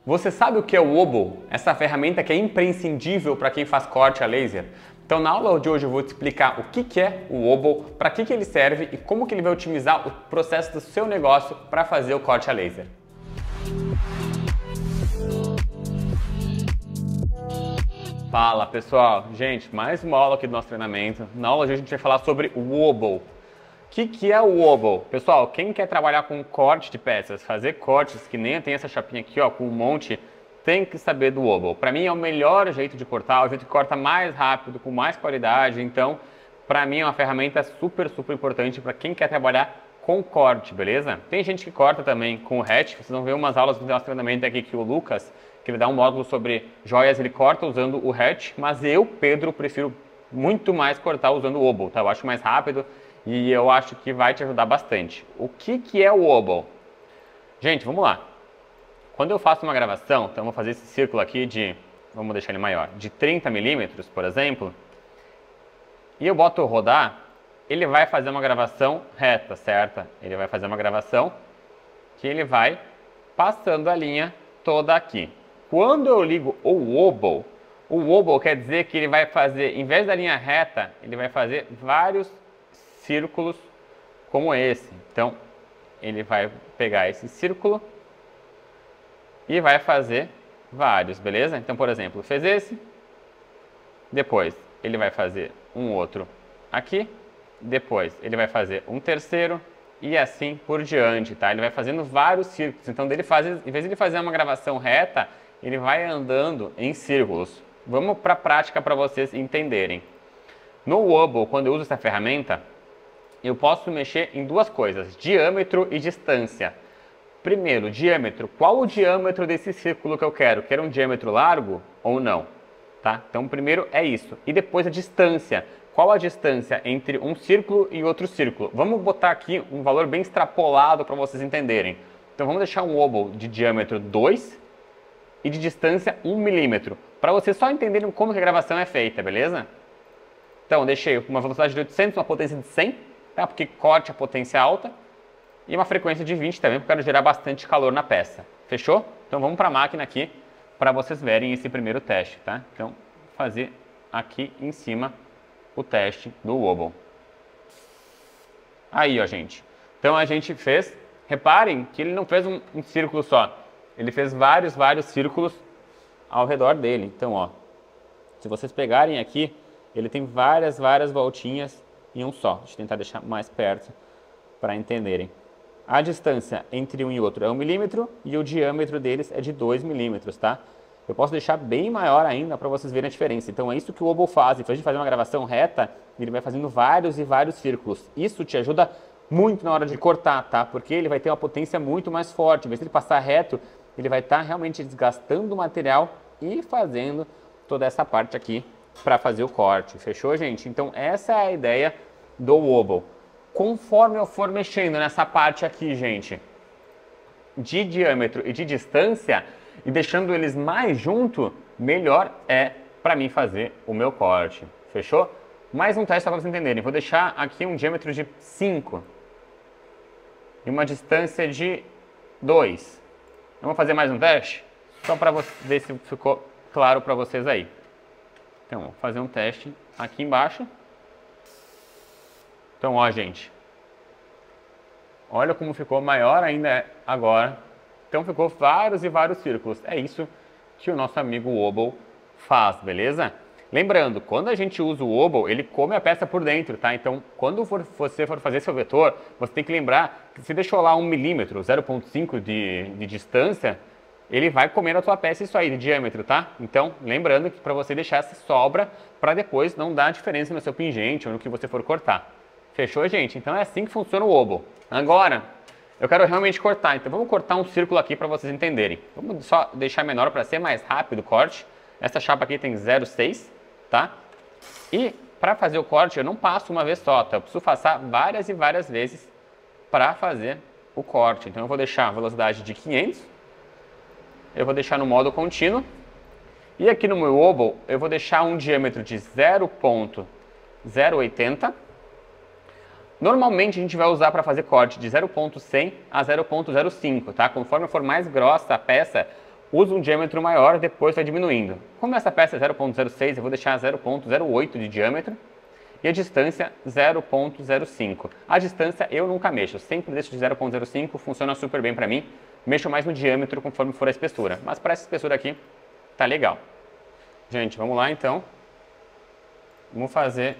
Você sabe o que é o Wobble? Essa ferramenta que é imprescindível para quem faz corte a laser? Então na aula de hoje eu vou te explicar o que é o Wobble, para que ele serve e como que ele vai otimizar o processo do seu negócio para fazer o corte a laser. Fala pessoal, gente, mais uma aula aqui do nosso treinamento. Na aula de hoje a gente vai falar sobre o Wobble. O que é o Wobble? Pessoal, quem quer trabalhar com corte de peças, fazer cortes que nem tem essa chapinha aqui, ó, com um monte, tem que saber do Wobble. Para mim é o melhor jeito de cortar, o jeito que corta mais rápido, com mais qualidade. Então, para mim é uma ferramenta super importante para quem quer trabalhar com corte, beleza? Tem gente que corta também com o hatch. Vocês vão ver umas aulas do nosso treinamento aqui que o Lucas, que ele dá um módulo sobre joias, ele corta usando o hatch, mas eu, Pedro, prefiro muito mais cortar usando o Wobble, tá? Eu acho mais rápido e eu acho que vai te ajudar bastante. O que é o Wobble? Gente, vamos lá. Quando eu faço uma gravação, então eu vou fazer esse círculo aqui de, vamos deixar ele maior, de 30 milímetros, por exemplo, e eu boto rodar, ele vai fazer uma gravação reta, certa? Ele vai fazer uma gravação que ele vai passando a linha toda aqui. Quando eu ligo o Wobble quer dizer que ele vai fazer, em vez da linha reta, ele vai fazer vários círculos como esse. Então, ele vai pegar esse círculo e vai fazer vários, beleza? Então, por exemplo, fez esse, depois ele vai fazer um outro aqui, depois ele vai fazer um terceiro e assim por diante, tá? Ele vai fazendo vários círculos. Então, em vez de ele fazer uma gravação reta, ele vai andando em círculos. Vamos para a prática para vocês entenderem. No Wobble, quando eu uso essa ferramenta, eu posso mexer em duas coisas, diâmetro e distância. Primeiro, diâmetro. Qual o diâmetro desse círculo que eu quero? Quero um diâmetro largo ou não? Tá? Então, primeiro é isso. E depois a distância. Qual a distância entre um círculo e outro círculo? Vamos botar aqui um valor bem extrapolado para vocês entenderem. Então, vamos deixar um Wobble de diâmetro 2 e de distância 1 milímetro, para vocês só entenderem como que a gravação é feita, beleza? Então, deixei uma velocidade de 800, uma potência de 100, tá? Porque corte a potência alta, e uma frequência de 20 também, porque eu quero gerar bastante calor na peça. Fechou? Então, vamos para a máquina aqui, para vocês verem esse primeiro teste, tá? Então, fazer aqui em cima o teste do Wobble. Aí, ó, gente. Então, a gente fez, reparem que ele não fez um círculo só. Ele fez vários círculos ao redor dele. Então, ó, se vocês pegarem aqui, ele tem várias voltinhas em um só. Deixa eu tentar deixar mais perto para entenderem. A distância entre um e outro é 1 milímetro e o diâmetro deles é de 2 milímetros, tá? Eu posso deixar bem maior ainda para vocês verem a diferença. Então, é isso que o Wobble faz. Em vez de fazer uma gravação reta, ele vai fazendo vários círculos. Isso te ajuda muito na hora de cortar, tá? Porque ele vai ter uma potência muito mais forte. Em vez de ele passar reto, ele vai estar realmente desgastando o material e fazendo toda essa parte aqui para fazer o corte. Fechou, gente? Então, essa é a ideia do Wobble. Conforme eu for mexendo nessa parte aqui, gente, de diâmetro e de distância, e deixando eles mais junto, melhor é para mim fazer o meu corte. Fechou? Mais um teste para vocês entenderem. Vou deixar aqui um diâmetro de 5 e uma distância de 2. Vamos fazer mais um teste? Só para ver se ficou claro para vocês aí. Então, vou fazer um teste aqui embaixo. Então, ó, gente. Olha como ficou maior ainda agora. Então, ficou vários círculos. É isso que o nosso amigo Wobble faz, beleza? Lembrando, quando a gente usa o Wobble, ele come a peça por dentro, tá? Então, quando você for fazer seu vetor, você tem que lembrar que se deixou lá 1 milímetro, 0,5 de distância, ele vai comer a tua peça isso aí, de diâmetro, tá? Então, lembrando que para você deixar essa sobra, para depois não dar diferença no seu pingente ou no que você for cortar. Fechou, gente? Então, é assim que funciona o Wobble. Agora, eu quero realmente cortar, então vamos cortar um círculo aqui para vocês entenderem. Vamos só deixar menor para ser mais rápido o corte. Essa chapa aqui tem 0,6. Tá? E para fazer o corte eu não passo uma vez só, tá? Eu preciso passar várias vezes para fazer o corte. Então eu vou deixar a velocidade de 500, eu vou deixar no modo contínuo e aqui no meu Wobble eu vou deixar um diâmetro de 0,080. Normalmente a gente vai usar para fazer corte de 0,100 a 0,05, tá? Conforme for mais grossa a peça, usa um diâmetro maior, depois vai diminuindo. Como essa peça é 0.06, eu vou deixar 0.08 de diâmetro e a distância 0.05. A distância eu nunca mexo, sempre deixo de 0.05, funciona super bem para mim. Mexo mais no diâmetro conforme for a espessura, mas para essa espessura aqui tá legal. Gente, vamos lá então. Vamos fazer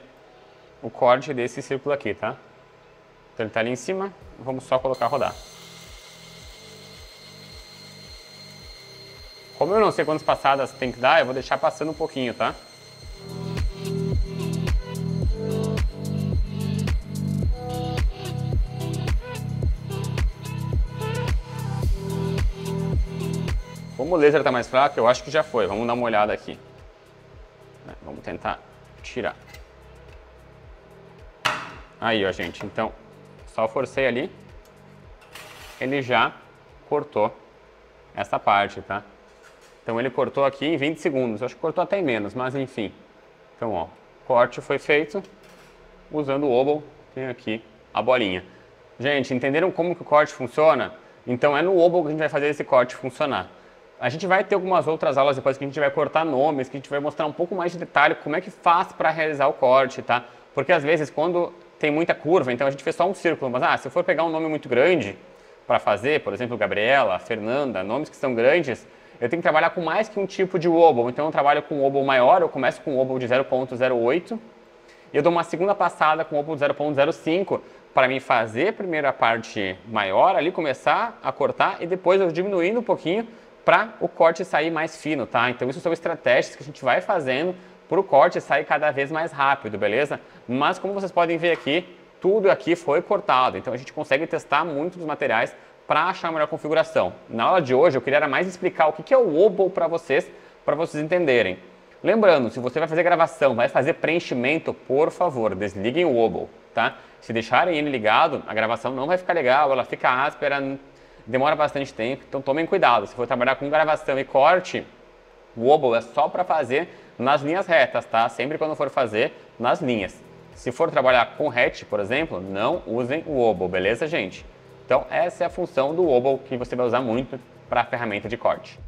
o corte desse círculo aqui, tá? Então ele tá ali em cima, vamos só colocar rodar. Como eu não sei quantas passadas tem que dar, eu vou deixar passando um pouquinho, tá? Como o laser tá mais fraco, eu acho que já foi. Vamos dar uma olhada aqui. Vamos tentar tirar. Aí, ó, gente. Então, só forcei ali. Ele já cortou essa parte, tá? Então, ele cortou aqui em 20 segundos. Eu acho que cortou até em menos, mas enfim. Então, ó, o corte foi feito usando o Obol. Tem aqui a bolinha. Gente, entenderam como que o corte funciona? Então, é no Obol que a gente vai fazer esse corte funcionar. A gente vai ter algumas outras aulas depois que a gente vai cortar nomes, que a gente vai mostrar um pouco mais de detalhe como é que faz para realizar o corte, tá? Porque às vezes quando tem muita curva, então a gente fez só um círculo, mas se eu for pegar um nome muito grande para fazer, por exemplo, Gabriela, Fernanda, nomes que são grandes, eu tenho que trabalhar com mais que um tipo de Obol. Então eu trabalho com um Obol maior, eu começo com um Obol de 0.08 e eu dou uma segunda passada com um Obol de 0.05 para mim fazer a primeira parte maior ali, começar a cortar e depois eu diminuindo um pouquinho para o corte sair mais fino, tá? Então isso são estratégias que a gente vai fazendo para o corte sair cada vez mais rápido, beleza? Mas como vocês podem ver aqui, tudo aqui foi cortado, então a gente consegue testar muitos dos materiais para achar a melhor configuração. Na aula de hoje eu queria mais explicar o que é o Obol para vocês entenderem. Lembrando, se você vai fazer gravação, vai fazer preenchimento, por favor, desliguem o Obol, tá? Se deixarem ele ligado, a gravação não vai ficar legal, ela fica áspera, demora bastante tempo, então tomem cuidado. Se for trabalhar com gravação e corte, o Obol é só para fazer nas linhas retas, tá? Sempre quando for fazer nas linhas. Se for trabalhar com hatch, por exemplo, não usem o Obol, beleza, gente? Então essa é a função do Obol que você vai usar muito para a ferramenta de corte.